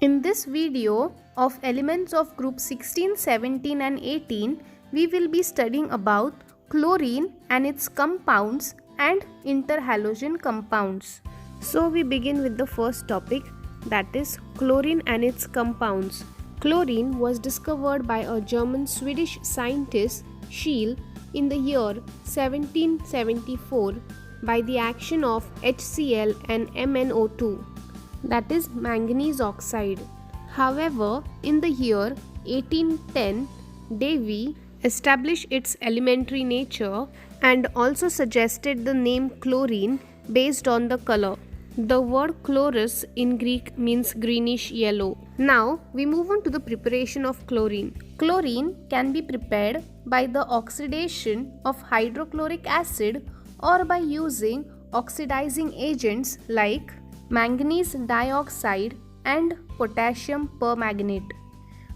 In this video of elements of group 16, 17 and 18, we will be studying about chlorine and its compounds and interhalogen compounds. So we begin with the first topic, that is chlorine and its compounds. Chlorine was discovered by a German-Swedish scientist Scheele in the year 1774 by the action of HCl and MnO2, that is manganese oxide. However, in the year 1810, Davy established its elementary nature and also suggested the name chlorine based on the color. The word chlorus in Greek means greenish yellow. Now we move on to the preparation of chlorine. Chlorine can be prepared by the oxidation of hydrochloric acid or by using oxidizing agents like manganese dioxide and potassium permanganate.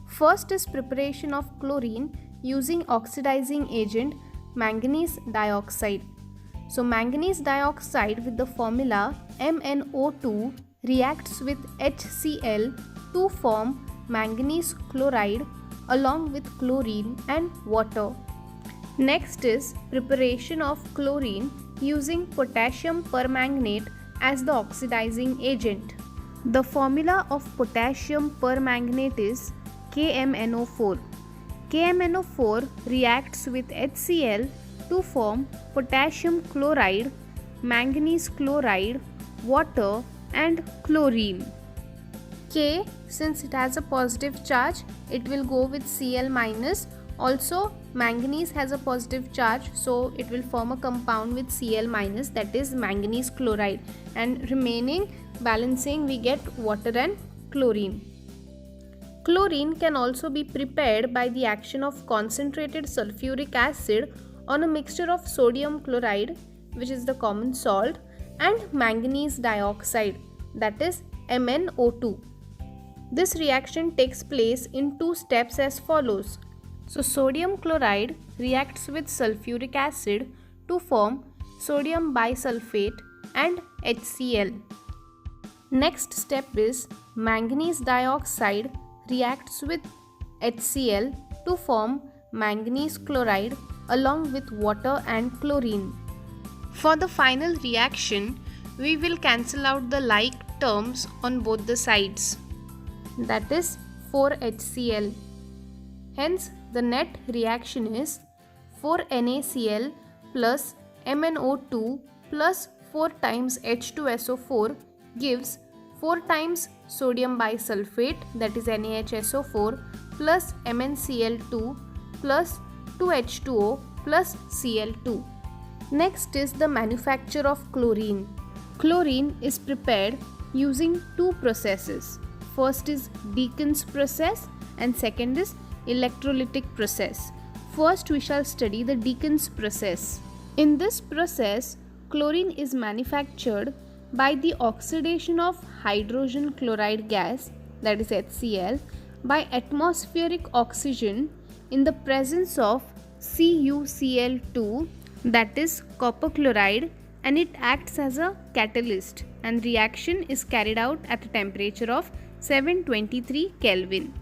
First is preparation of chlorine using oxidizing agent manganese dioxide. So manganese dioxide with the formula MnO2 reacts with HCl to form manganese chloride along with chlorine and water. Next is preparation of chlorine using potassium permanganate as the oxidizing agent. The formula of potassium permanganate is KMnO4. KMnO4 reacts with HCl to form potassium chloride, manganese chloride, water and chlorine. K, since it has a positive charge, it will go with Cl minus. Also manganese has a positive charge, so it will form a compound with Cl minus, that is manganese chloride, and remaining balancing we get water and chlorine. Chlorine can also be prepared by the action of concentrated sulfuric acid on a mixture of sodium chloride, which is the common salt, and manganese dioxide, that is MnO2. This reaction takes place in two steps as follows. So sodium chloride reacts with sulfuric acid to form sodium bisulfate and HCl. Next step is manganese dioxide reacts with HCl to form manganese chloride along with water and chlorine. For the final reaction, we will cancel out the like terms on both the sides, that is 4HCl. Hence, the net reaction is 4NaCl plus MnO2 plus 4 times H2SO4 gives 4 times sodium bisulfate, that is NaHSO4, plus MnCl2 plus 2H2O plus Cl2. Next is the manufacture of chlorine. Chlorine is prepared using two processes. First is Deacon's process and second is electrolytic process. First we shall study the Deacon's process. In this process, chlorine is manufactured by the oxidation of hydrogen chloride gas, that is HCl, by atmospheric oxygen in the presence of CuCl2, that is copper chloride, and it acts as a catalyst, and reaction is carried out at a temperature of 723 Kelvin.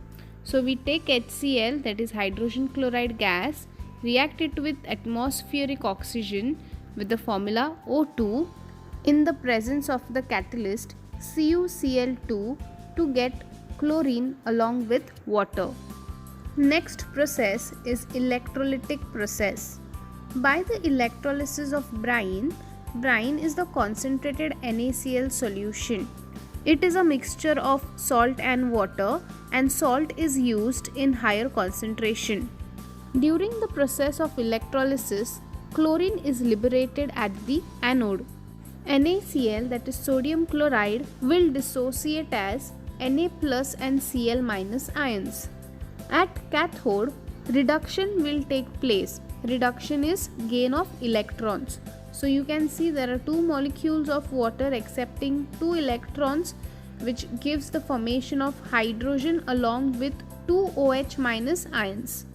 So we take HCl, that is hydrogen chloride gas, react it with atmospheric oxygen with the formula O2 in the presence of the catalyst CuCl2 to get chlorine along with water. Next process is electrolytic process. By the electrolysis of brine is the concentrated NaCl solution. It is a mixture of salt and water, and salt is used in higher concentration. During the process of electrolysis, chlorine is liberated at the anode. NaCl, that is sodium chloride, will dissociate as Na plus and Cl minus ions. At cathode, reduction will take place. Reduction is gain of electrons. So you can see there are two molecules of water accepting two electrons, which gives the formation of hydrogen along with two OH minus ions.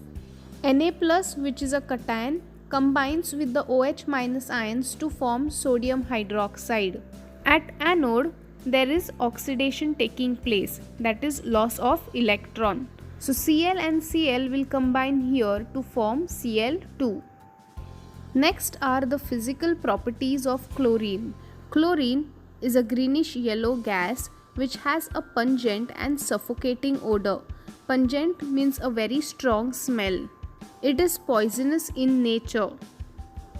Na plus, which is a cation, combines with the OH minus ions to form sodium hydroxide. At anode, there is oxidation taking place, that is loss of electron. So Cl and Cl will combine here to form Cl2. Next are the physical properties of chlorine. Chlorine is a greenish yellow gas which has a pungent and suffocating odor. Pungent means a very strong smell. It is poisonous in nature.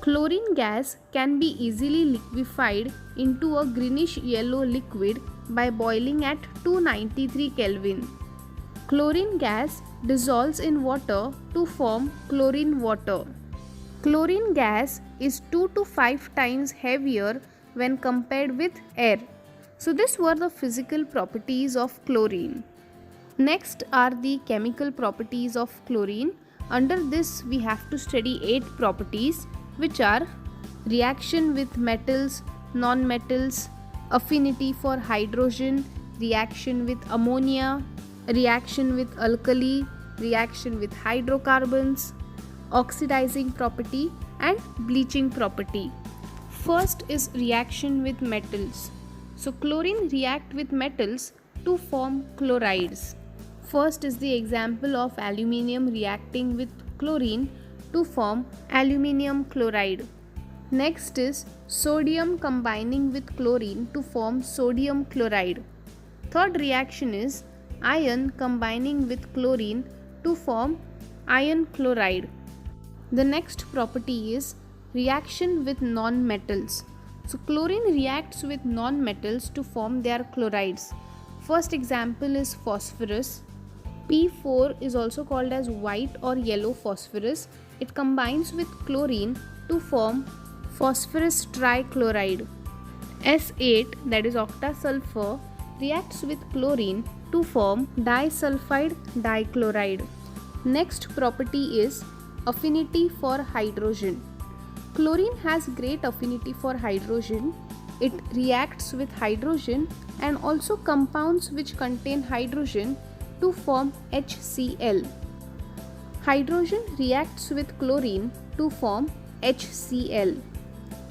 Chlorine gas can be easily liquefied into a greenish yellow liquid by boiling at 293 Kelvin. Chlorine gas dissolves in water to form chlorine water. Chlorine gas is 2 to 5 times heavier when compared with air. So these were the physical properties of chlorine. Next are the chemical properties of chlorine. Under this we have to study 8 properties, which are reaction with metals, non-metals, affinity for hydrogen, reaction with ammonia, reaction with alkali, reaction with hydrocarbons, oxidizing property and bleaching property. First is reaction with metals. So chlorine react with metals to form chlorides. First is the example of aluminium reacting with chlorine to form aluminium chloride. Next is sodium combining with chlorine to form sodium chloride. Third reaction is iron combining with chlorine to form iron chloride. The next property is reaction with non-metals. So chlorine reacts with non-metals to form their chlorides. First example is phosphorus. P4 is also called as white or yellow phosphorus. It combines with chlorine to form phosphorus trichloride. S8, that is octasulfur, reacts with chlorine to form disulfide dichloride. Next property is affinity for hydrogen. Chlorine has great affinity for hydrogen. It reacts with hydrogen and also compounds which contain hydrogen to form HCl. Hydrogen reacts with chlorine to form HCl.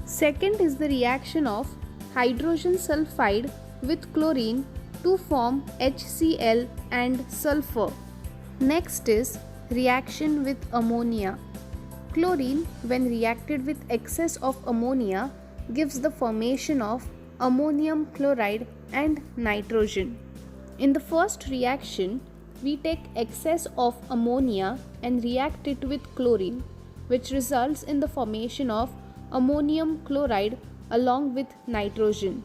Second is the reaction of hydrogen sulfide with chlorine to form HCl and sulfur. Next is reaction with ammonia. Chlorine, when reacted with excess of ammonia, gives the formation of ammonium chloride and nitrogen. In the first reaction, we take excess of ammonia and react it with chlorine, which results in the formation of ammonium chloride along with nitrogen.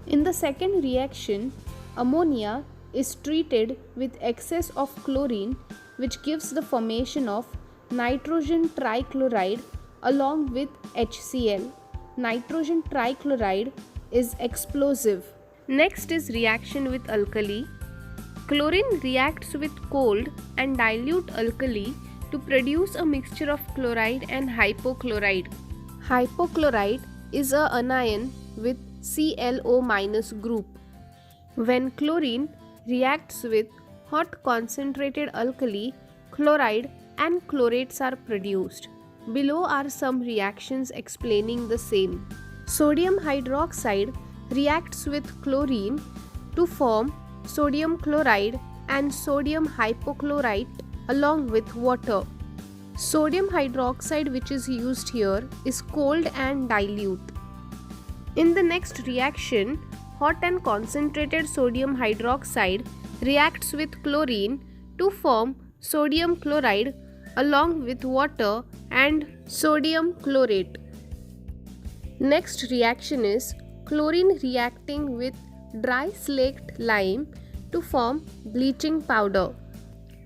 In the second reaction, ammonia is treated with excess of chlorine, which gives the formation of nitrogen trichloride along with HCl. Nitrogen trichloride is explosive. Next is reaction with alkali. Chlorine reacts with cold and dilute alkali to produce a mixture of chloride and hypochlorite. Hypochlorite is a anion with ClO- group. When chlorine reacts with hot concentrated alkali, chloride and chlorates are produced. Below are some reactions explaining the same. Sodium hydroxide reacts with chlorine to form sodium chloride and sodium hypochlorite along with water. Sodium hydroxide, which is used here, is cold and dilute. In the next reaction, hot and concentrated sodium hydroxide reacts with chlorine to form sodium chloride along with water and sodium chlorate. Next reaction is chlorine reacting with dry slaked lime to form bleaching powder.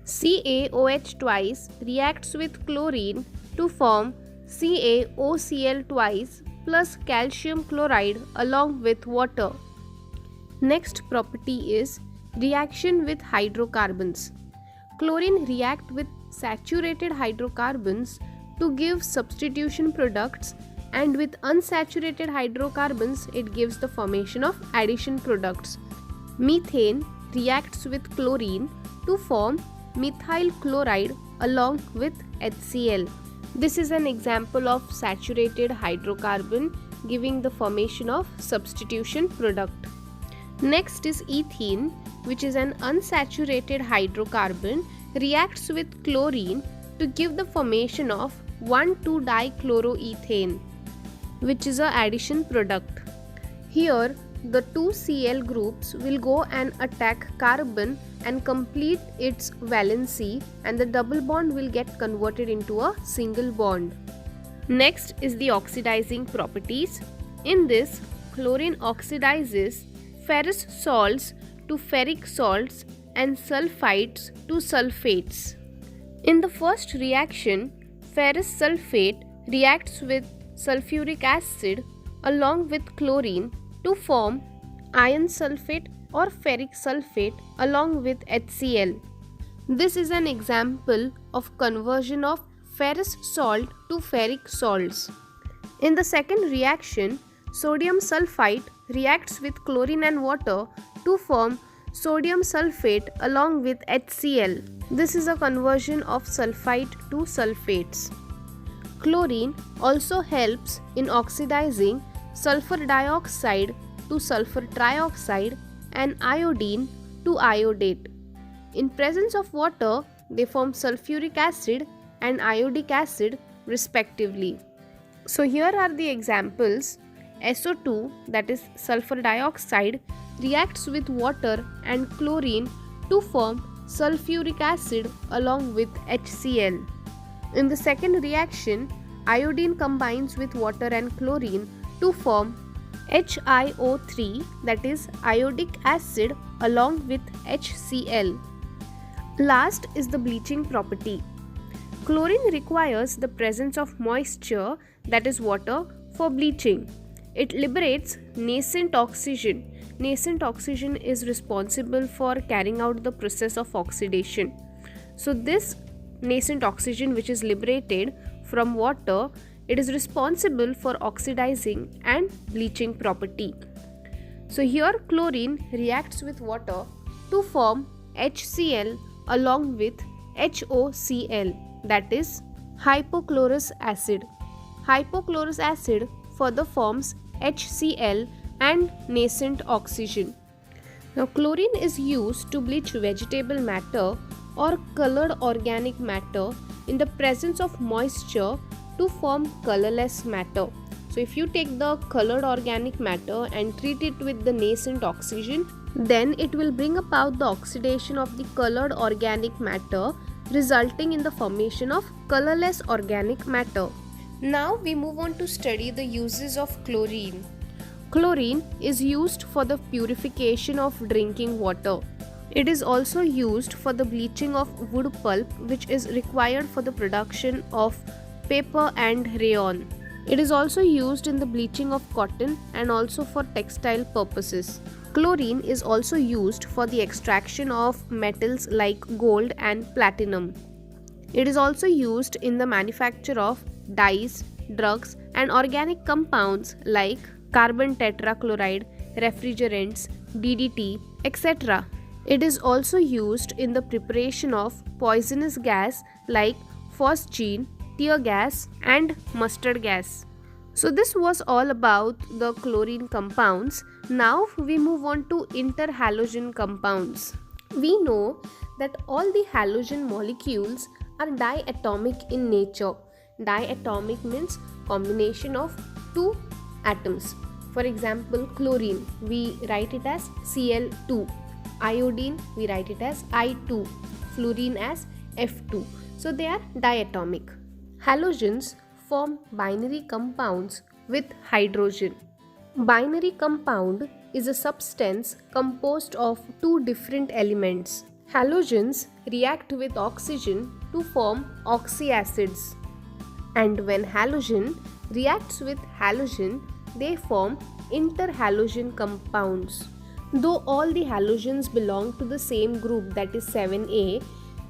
CaOH twice reacts with chlorine to form CaOCl twice plus calcium chloride along with water. Next property is reaction with hydrocarbons. Chlorine react with saturated hydrocarbons to give substitution products, and with unsaturated hydrocarbons it gives the formation of addition products. Methane reacts with chlorine to form methyl chloride along with HCl. This is an example of saturated hydrocarbon giving the formation of substitution product. Next is ethene, which is an unsaturated hydrocarbon, reacts with chlorine to give the formation of 1,2-dichloroethane, which is a addition product. Here, the two Cl groups will go and attack carbon and complete its valency, and the double bond will get converted into a single bond. Next is the oxidizing properties. In this, chlorine oxidizes ferrous salts to ferric salts and sulfides to sulfates. In the first reaction, ferrous sulfate reacts with sulfuric acid along with chlorine to form iron sulfate or ferric sulfate along with HCl. This is an example of conversion of ferrous salt to ferric salts. In the second reaction, sodium sulfite reacts with chlorine and water to form sodium sulfate along with HCl. This is a conversion of sulfite to sulfates. Chlorine also helps in oxidizing sulfur dioxide to sulfur trioxide and iodine to iodate. In presence of water, they form sulfuric acid and iodic acid respectively. So here are the examples. SO2, that is sulfur dioxide, reacts with water and chlorine to form sulfuric acid along with HCl. In the second reaction, iodine combines with water and chlorine to form HiO3, that is iodic acid along with HCl. Last is the bleaching property. Chlorine requires the presence of moisture, that is water, for bleaching. It liberates nascent oxygen. Nascent oxygen is responsible for carrying out the process of oxidation. So this nascent oxygen which is liberated from water, it is responsible for oxidizing and bleaching property. So here chlorine reacts with water to form HCl along with HOCl, that is hypochlorous acid. Hypochlorous acid further forms HCl and nascent oxygen. Now chlorine is used to bleach vegetable matter or colored organic matter in the presence of moisture to form colorless matter. So if you take the colored organic matter and treat it with the nascent oxygen, then it will bring about the oxidation of the colored organic matter, resulting in the formation of colorless organic matter. Now we move on to study the uses of chlorine. Chlorine is used for the purification of drinking water. It is also used for the bleaching of wood pulp, which is required for the production of paper and rayon. It is also used in the bleaching of cotton and also for textile purposes. Chlorine is also used for the extraction of metals like gold and platinum. It is also used in the manufacture of dyes, drugs, and organic compounds like carbon tetrachloride, refrigerants, DDT, etc. It is also used in the preparation of poisonous gas like phosgene, tear gas, and mustard gas. So this was all about the chlorine compounds. Now we move on to interhalogen compounds. We know that all the halogen molecules are diatomic in nature. Diatomic means combination of two atoms. For example, chlorine, we write it as Cl2. Iodine, we write it as I2. Fluorine as F2. So they are diatomic. Halogens form binary compounds with hydrogen. Binary compound is a substance composed of two different elements. Halogens react with oxygen to form oxyacids. And when halogen reacts with halogen, they form interhalogen compounds. Though all the halogens belong to the same group, that is 7A,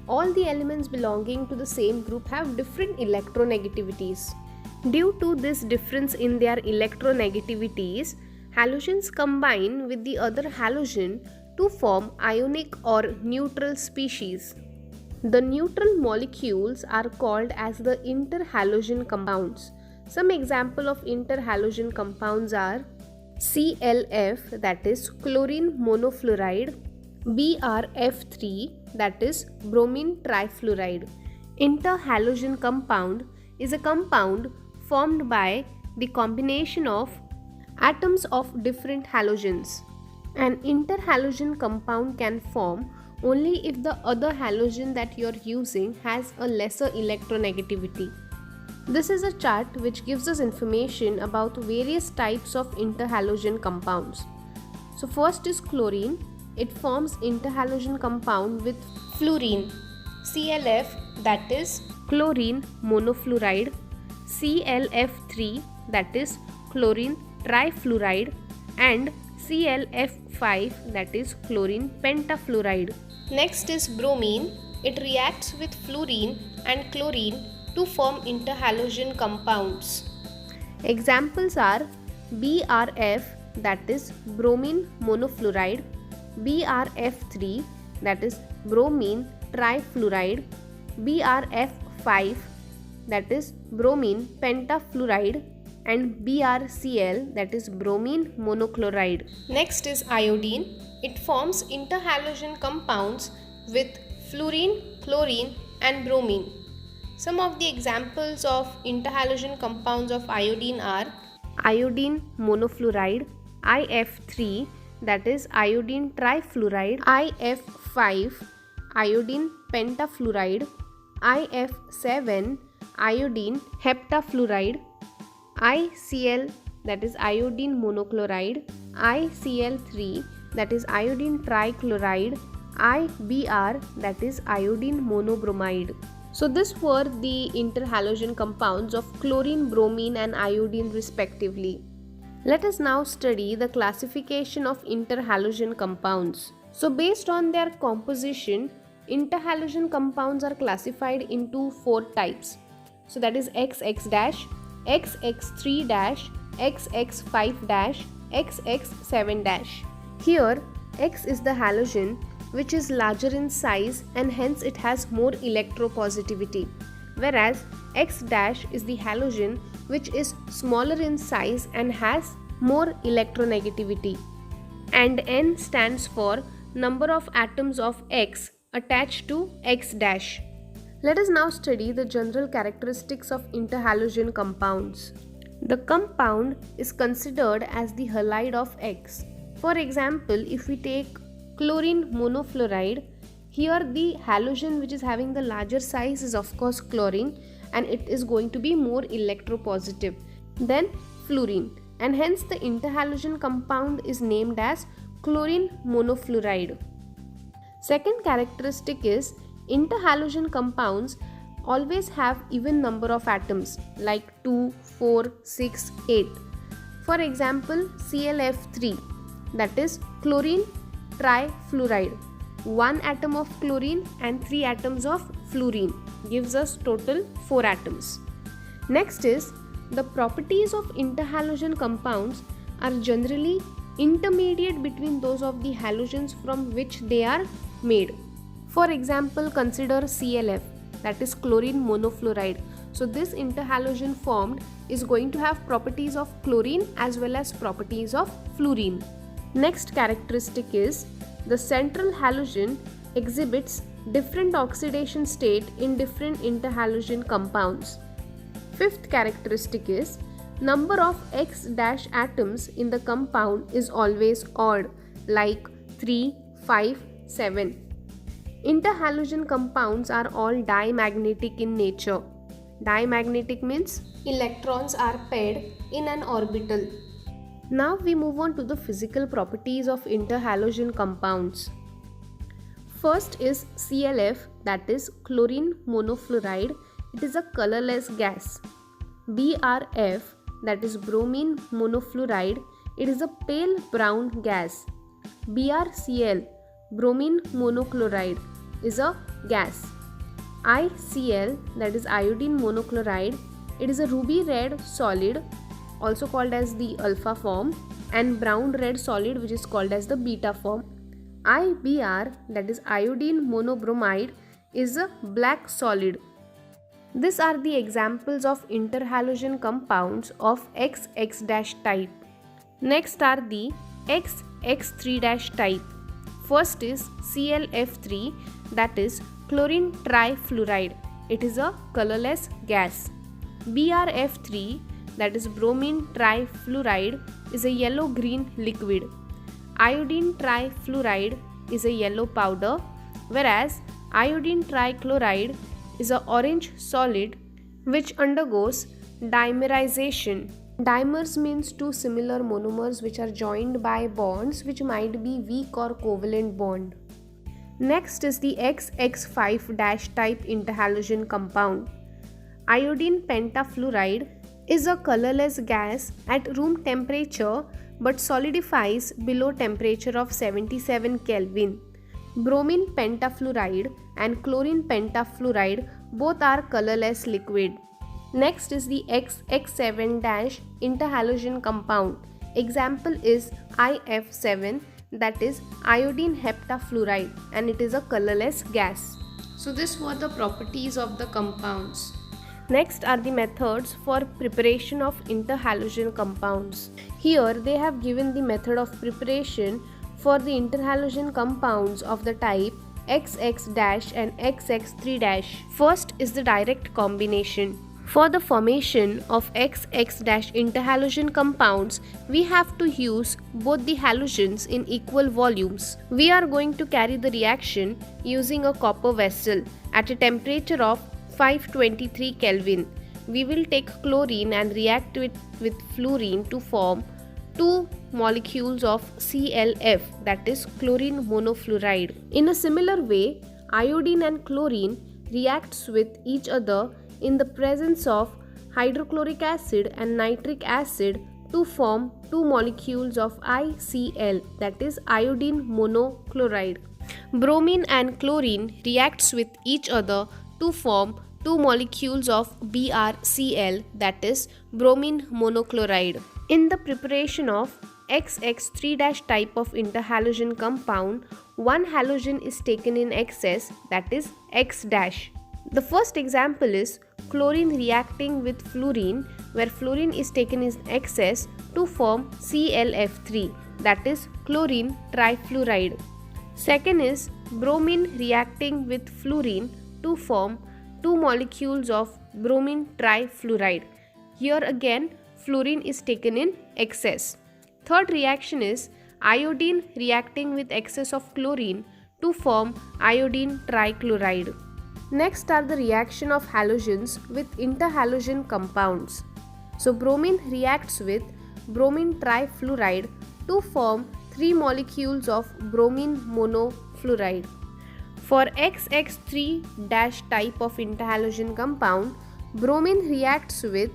all the elements belonging to the same group have different electronegativities. Due to this difference in their electronegativities, halogens combine with the other halogen to form ionic or neutral species. The neutral molecules are called as the interhalogen compounds. Some example of interhalogen compounds are ClF, that is chlorine monofluoride, BrF3, that is bromine trifluoride. Interhalogen compound is a compound formed by the combination of atoms of different halogens. An interhalogen compound can form only if the other halogen that you are using has a lesser electronegativity. This is a chart which gives us information about various types of interhalogen compounds. So first is chlorine. It forms interhalogen compound with fluorine, ClF, that is chlorine monofluoride, ClF3, that is chlorine trifluoride, and ClF5, that is chlorine pentafluoride. Next is bromine. It reacts with fluorine and chlorine to form interhalogen compounds. Examples are BrF, that is bromine monofluoride, BrF3, that is bromine trifluoride, BrF5, that is bromine pentafluoride, and BrCl, that is bromine monochloride. Next is iodine. It forms interhalogen compounds with fluorine, chlorine, and bromine. Some of the examples of interhalogen compounds of iodine are iodine monofluoride, IF3, that is iodine trifluoride, IF5, iodine pentafluoride, IF7, iodine heptafluoride, ICl, that is iodine monochloride, ICl3, that is iodine trichloride, IBr, that is iodine monobromide. So these were the interhalogen compounds of chlorine, bromine and iodine respectively. Let us now study the classification of interhalogen compounds. So based on their composition, interhalogen compounds are classified into 4 types. So that is XX-, XX3-, XX5-, XX7-. Here X is the halogen which is larger in size and hence it has more electropositivity, whereas X dash is the halogen which is smaller in size and has more electronegativity, and N stands for number of atoms of X attached to X dash. Let us now study the general characteristics of interhalogen compounds. The compound is considered as the halide of X. For example, if we take chlorine monofluoride, here the halogen which is having the larger size is of course chlorine, and it is going to be more electropositive than fluorine, and hence the interhalogen compound is named as chlorine monofluoride. Second characteristic is interhalogen compounds always have even number of atoms like 2, 4, 6, 8. For example, ClF3, that is chlorine trifluoride, 1 atom of chlorine and 3 atoms of fluorine gives us total 4 atoms. Next is the properties of interhalogen compounds are generally intermediate between those of the halogens from which they are made. For example, consider ClF, that is chlorine monofluoride. So this interhalogen formed is going to have properties of chlorine as well as properties of fluorine. Next characteristic is the central halogen exhibits different oxidation state in different interhalogen compounds. Fifth characteristic is number of X dash atoms in the compound is always odd, like 3, 5, 7. Interhalogen compounds are all dimagnetic in nature. Dimagnetic means electrons are paired in an orbital. Now we move on to the physical properties of interhalogen compounds. First is ClF, that is chlorine monofluoride. It is a colorless gas. BrF, that is bromine monofluoride. It is a pale brown gas. BrCl, bromine monochloride, is a gas. ICl, that is iodine monochloride. It is a ruby red solid, also called as the alpha form, and brown red solid which is called as the beta form. IBr, that is iodine monobromide, is a black solid. These are the examples of interhalogen compounds of XX- type. Next are the XX3- type. First is ClF3, that is chlorine trifluoride. It is a colorless gas. BrF3, that is bromine trifluoride, is a yellow-green liquid. Iodine trifluoride is a yellow powder, whereas iodine trichloride is an orange solid which undergoes dimerization. Dimers means two similar monomers which are joined by bonds which might be weak or covalent bond. Next is the XX5- type interhalogen compound. Iodine pentafluoride is a colorless gas at room temperature but solidifies below temperature of 77 Kelvin. Bromine pentafluoride and chlorine pentafluoride both are colorless liquid. Next is the XX7- interhalogen compound. Example is IF7, that is iodine heptafluoride, and it is a colorless gas. So these were the properties of the compounds. Next are the methods for preparation of interhalogen compounds. Here they have given the method of preparation for the interhalogen compounds of the type XX- and XX3-. First is the direct combination. For the formation of XX- interhalogen compounds, we have to use both the halogens in equal volumes. We are going to carry the reaction using a copper vessel at a temperature of 523 Kelvin. We will take chlorine and react it with fluorine to form two molecules of ClF, that is chlorine monofluoride. In a similar way, iodine and chlorine reacts with each other in the presence of hydrochloric acid and nitric acid to form two molecules of ICl, that is iodine monochloride. Bromine and chlorine reacts with each other to form two molecules of BrCl, that is bromine monochloride. In the preparation of XX3- type of interhalogen compound, one halogen is taken in excess, that is X-. The first example is chlorine reacting with fluorine, where fluorine is taken in excess to form ClF3, that is chlorine trifluoride. Second is bromine reacting with fluorine to form two molecules of bromine trifluoride. Here again fluorine is taken in excess. Third reaction is iodine reacting with excess of chlorine to form iodine trichloride. Next are the reaction of halogens with interhalogen compounds. So bromine reacts with bromine trifluoride to form three molecules of bromine monofluoride. For XX3- type of interhalogen compound, bromine reacts with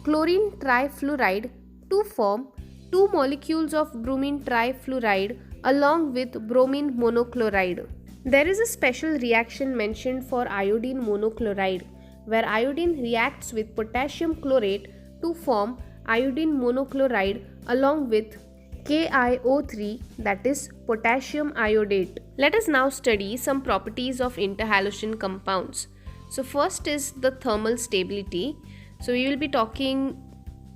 chlorine trifluoride to form two molecules of bromine trifluoride along with bromine monochloride. There is a special reaction mentioned for iodine monochloride, where iodine reacts with potassium chlorate to form iodine monochloride along with KiO3, that is potassium iodate. Let us now study some properties of interhalogen compounds. So first is the thermal stability. So we will be talking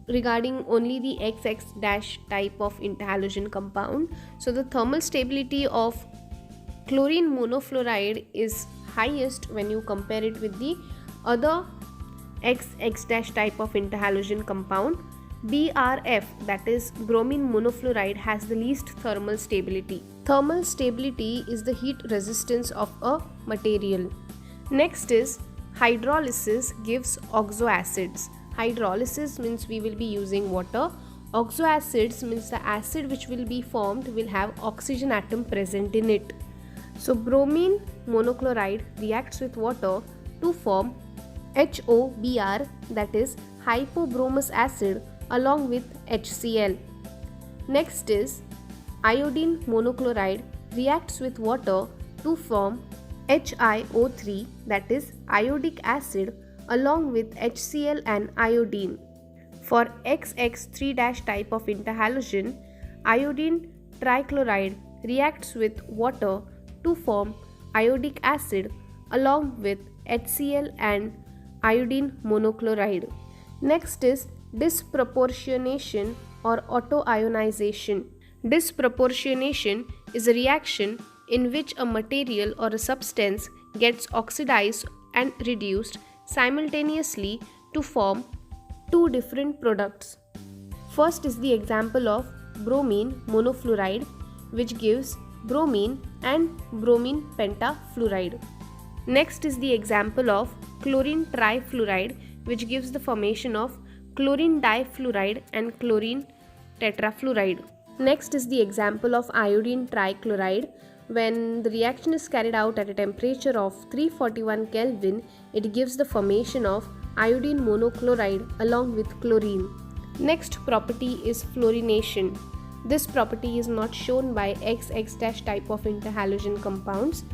regarding only the XX- type of interhalogen compound. So the thermal stability of chlorine monofluoride is highest when you compare it with the other XX- type of interhalogen compound. BrF, that is bromine monofluoride, has the least thermal stability. Thermal stability is the heat resistance of a material. Next is hydrolysis gives oxoacids. Hydrolysis means we will be using water. Oxoacids means the acid which will be formed will have oxygen atom present in it. So bromine monochloride reacts with water to form HOBr, that is hypobromous acid, along with HCl. Next is iodine monochloride reacts with water to form HiO3, that is iodic acid, along with HCl and iodine. For XX3- type of interhalogen, iodine trichloride reacts with water to form iodic acid along with HCl and iodine monochloride. Next is disproportionation or autoionization. Disproportionation is a reaction in which a material or a substance gets oxidized and reduced simultaneously to form two different products. First is the example of bromine monofluoride, which gives bromine and bromine pentafluoride. Next is the example of chlorine trifluoride, which gives the formation of chlorine difluoride and chlorine tetrafluoride. Next is the example of iodine trichloride. When the reaction is carried out at a temperature of 341 Kelvin, it gives the formation of iodine monochloride along with chlorine. Next property is fluorination. This property is not shown by XX- type of interhalogen compounds.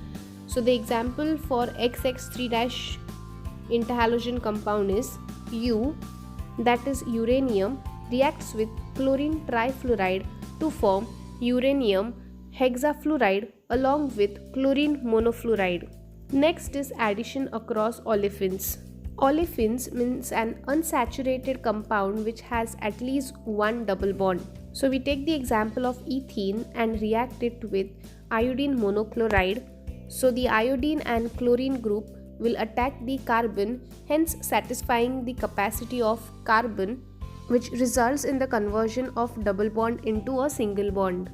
So the example for XX3- interhalogen compound is U, that is uranium, reacts with chlorine trifluoride to form uranium hexafluoride along with chlorine monofluoride. Next is addition across olefins. Olefins means an unsaturated compound which has at least one double bond. So we take the example of ethene and react it with iodine monochloride. So the iodine and chlorine group will attack the carbon, hence satisfying the capacity of carbon, which results in the conversion of double bond into a single bond.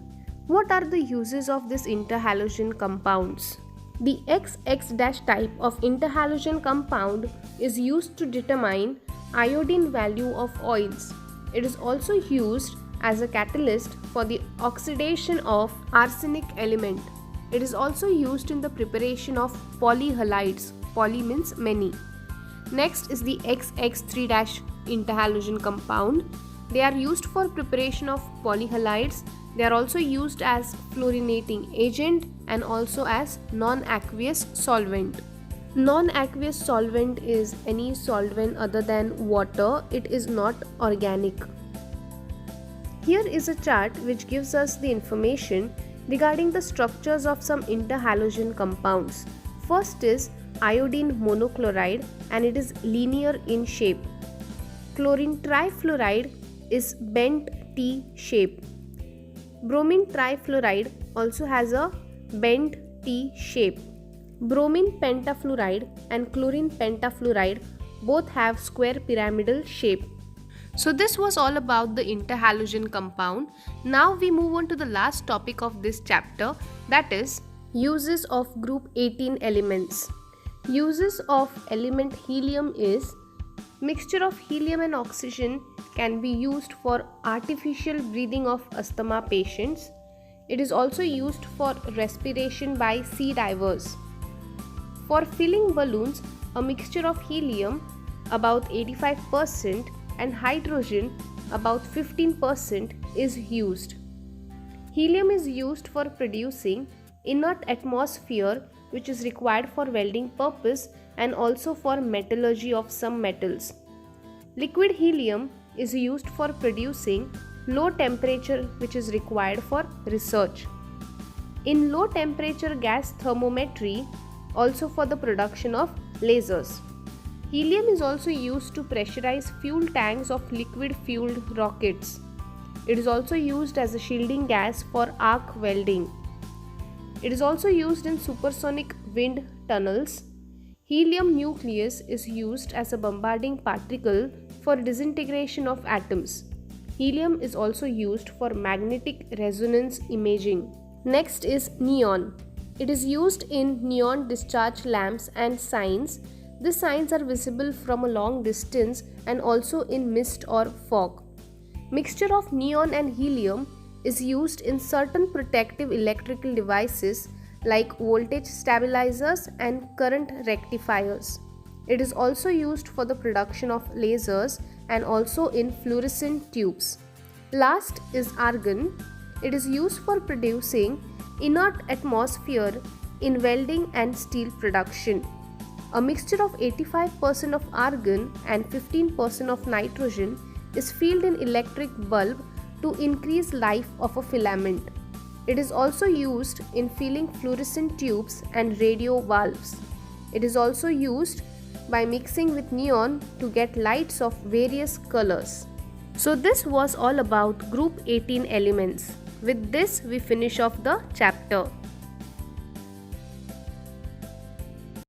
What are the uses of this interhalogen compounds? The XX- type of interhalogen compound is used to determine iodine value of oils. It is also used as a catalyst for the oxidation of arsenic element. It is also used in the preparation of polyhalides. Poly means many. Next is the XX3- interhalogen compound. They are used for preparation of polyhalides. They are also used as fluorinating agent and also as non-aqueous solvent. Non-aqueous solvent is any solvent other than water. It is not organic. Here is a chart which gives us the information regarding the structures of some interhalogen compounds. First is iodine monochloride, and it is linear in shape. Chlorine trifluoride is bent T shape. Bromine trifluoride also has a bent T shape. Bromine pentafluoride and chlorine pentafluoride both have square pyramidal shape. So this was all about the interhalogen compound. Now we move on to the last topic of this chapter, that is uses of group 18 elements. Uses of element helium is mixture of helium and oxygen can be used for artificial breathing of asthma patients. It is also used for respiration by sea divers. For filling balloons, a mixture of helium about 85% and hydrogen about 15% is used. Helium is used for producing inert atmosphere, which is required for welding purpose and also for metallurgy of some metals. Liquid helium is used for producing low temperature, which is required for research. In low temperature gas thermometry, also for the production of lasers. Helium is also used to pressurize fuel tanks of liquid fueled rockets. It is also used as a shielding gas for arc welding. It is also used in supersonic wind tunnels. Helium nucleus is used as a bombarding particle for disintegration of atoms. Helium is also used for magnetic resonance imaging. Next is neon. It is used in neon discharge lamps and signs. These signs are visible from a long distance and also in mist or fog. Mixture of neon and helium is used in certain protective electrical devices like voltage stabilizers and current rectifiers. It is also used for the production of lasers and also in fluorescent tubes. Last is argon. It is used for producing inert atmosphere in welding and steel production. A mixture of 85% of argon and 15% of nitrogen is filled in electric bulb to increase life of a filament. It is also used in filling fluorescent tubes and radio valves. It is also used by mixing with neon to get lights of various colors. So this was all about group 18 elements. With this we finish off the chapter.